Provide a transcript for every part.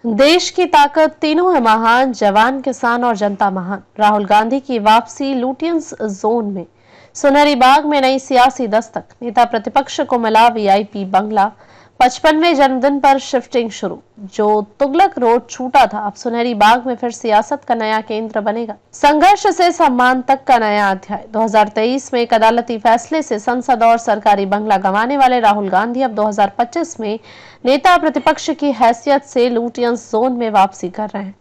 देश की ताकत तीनों है महान, जवान किसान और जनता महान। राहुल गांधी की वापसी लुटियंस जोन में। सुनहरी बाग में नई सियासी दस्तक। नेता प्रतिपक्ष को मिला वीआईपी बंगला। 55वें जन्मदिन पर शिफ्टिंग शुरू। जो तुगलक रोड छूटा था, अब सुनहरी बाग में फिर सियासत का नया केंद्र बनेगा। संघर्ष से सम्मान तक का नया अध्याय। 2023 में एक अदालती फैसले से संसद और सरकारी बंगला गंवाने वाले राहुल गांधी अब 2025 में नेता प्रतिपक्ष की हैसियत से लुटियंस जोन में वापसी कर रहे हैं।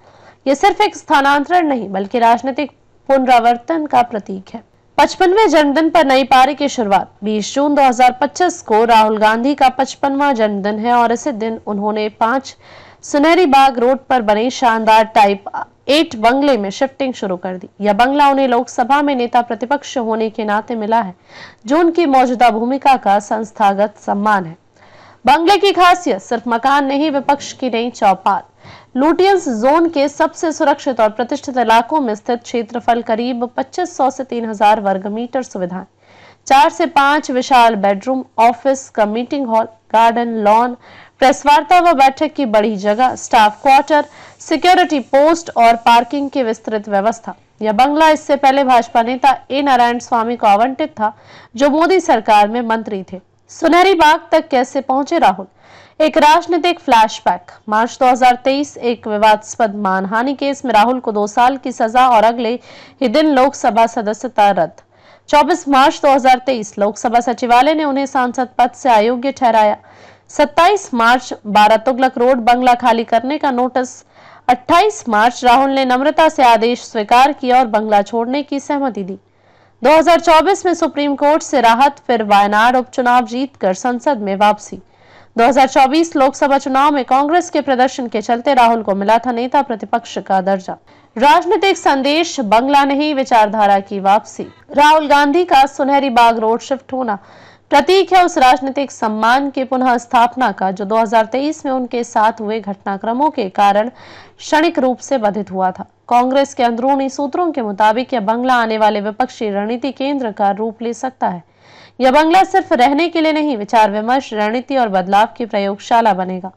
ये सिर्फ एक स्थानांतरण नहीं, बल्कि राजनीतिक पुनरावर्तन का प्रतीक है। 55वें जन्मदिन पर नई पारी की शुरुआत। 20 जून 2025 को राहुल गांधी का 55वां जन्मदिन है और इसी दिन उन्होंने 5 सुनहरी बाग रोड पर बने शानदार टाइप 8 बंगले में शिफ्टिंग शुरू कर दी। यह बंगला उन्हें लोकसभा में नेता प्रतिपक्ष होने के नाते मिला है, जो उनकी मौजूदा भूमिका का संस्थागत सम्मान है। बंगले की खासियत सिर्फ मकान नहीं, विपक्ष की नई चौपाल। लुटियंस जोन के सबसे सुरक्षित और प्रतिष्ठित इलाकों में स्थित क्षेत्रफल करीब 2500 से 3000 वर्ग मीटर। सुविधाएं 4 से 5 विशाल बेडरूम, ऑफिस का meeting hall, garden, lawn, press वार्ता व बैठक की बड़ी जगह, स्टाफ क्वार्टर, सिक्योरिटी पोस्ट और पार्किंग की विस्तृत व्यवस्था। यह बंगला इससे पहले भाजपा नेता ए नारायण स्वामी को आवंटित था, जो मोदी सरकार में मंत्री थे। सुनहरी बाग तक कैसे पहुंचे राहुल? एक राजनीतिक फ्लैशबैक। मार्च 2023 एक विवादास्पद मानहानि केस में राहुल को 2 साल की सजा और अगले ही दिन लोकसभा सदस्यता रद्द। 24 मार्च 2023 लोकसभा सचिवालय ने उन्हें सांसद पद से अयोग्य ठहराया। 27 मार्च 12 तुगलक रोड बंगला खाली करने का नोटिस। 28 मार्च राहुल ने नम्रता से आदेश स्वीकार किया और बंगला छोड़ने की सहमति दी। 2024 में सुप्रीम कोर्ट से राहत, फिर वायनाड उपचुनाव जीतकर संसद में वापसी। 2024 लोकसभा चुनाव में कांग्रेस के प्रदर्शन के चलते राहुल को मिला था नेता प्रतिपक्ष का दर्जा। राजनीतिक संदेश, बंगला नहीं, विचारधारा की वापसी। राहुल गांधी का सुनहरी बाग रोड शिफ्ट होना प्रतीक है उस राजनीतिक सम्मान की पुनः स्थापना का, जो 2023 में उनके साथ हुए घटनाक्रमों के कारण क्षणिक रूप से बाधित हुआ था। कांग्रेस के अंदरूनी सूत्रों के मुताबिक यह बंगला आने वाले विपक्षी रणनीति केंद्र का रूप ले सकता है। यह बंगला सिर्फ रहने के लिए नहीं, विचार विमर्श, रणनीति और बदलाव की प्रयोगशाला बनेगा।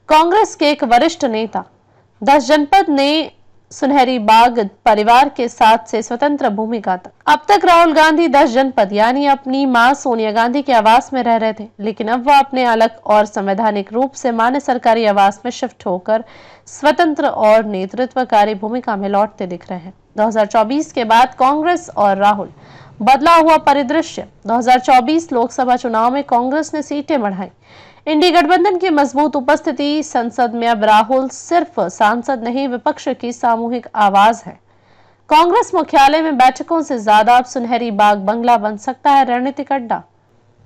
कांग्रेस के एक वरिष्ठ नेता। 10 जनपद ने सुनहरी बाग परिवार के साथ से स्वतंत्र भूमिका तक। अब तक राहुल गांधी 10 जनपद यानी अपनी मां सोनिया गांधी के आवास में रह रहे थे, लेकिन अब वह अपने अलग और संवैधानिक रूप से मान्य सरकारी आवास में शिफ्ट होकर स्वतंत्र और नेतृत्वकारी भूमिका में लौटते दिख रहे हैं। 2024 के बाद कांग्रेस और राहुल बदला हुआ परिदृश्य। 2024 लोकसभा चुनाव में कांग्रेस ने सीटें बढ़ाई। इंडी गठबंधन की मजबूत उपस्थिति। संसद में अब राहुल सिर्फ सांसद नहीं, विपक्ष की सामूहिक आवाज है। कांग्रेस मुख्यालय में बैठकों से ज्यादा अब सुनहरी बाग बंगला बन सकता है रणनीतिक अड्डा।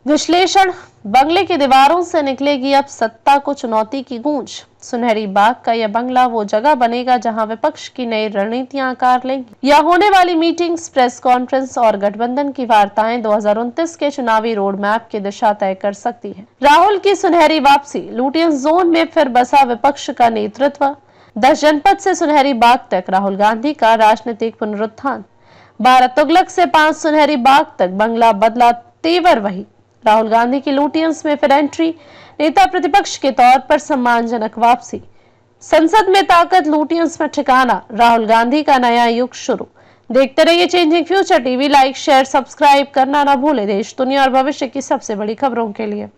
विश्लेषण, बंगले की दीवारों से निकलेगी अब सत्ता को चुनौती की गूंज। सुनहरी बाग का यह बंगला वो जगह बनेगा जहां विपक्ष की नई रणनीतियां आकार लेंगी। यह होने वाली मीटिंग्स, प्रेस कॉन्फ्रेंस और गठबंधन की वार्ताएं 2029 के चुनावी रोड मैप की दिशा तय कर सकती है। राहुल की सुनहरी वापसी। लुटियंस जोन में फिर बसा विपक्ष का नेतृत्व। 10 जनपद से सुनहरी बाग तक राहुल गांधी का राजनीतिक पुनरुत्थान। 12 तुगलक से 5 सुनहरी बाग तक बंगला बदला तेवर वही। राहुल गांधी की लुटियंस में फिर एंट्री। नेता प्रतिपक्ष के तौर पर सम्मानजनक वापसी। संसद में ताकत, लुटियंस में ठिकाना। राहुल गांधी का नया युग शुरू। देखते रहिए changing future TV. Like, share, subscribe करना ना भूले। देश, दुनिया और भविष्य की सबसे बड़ी खबरों के लिए।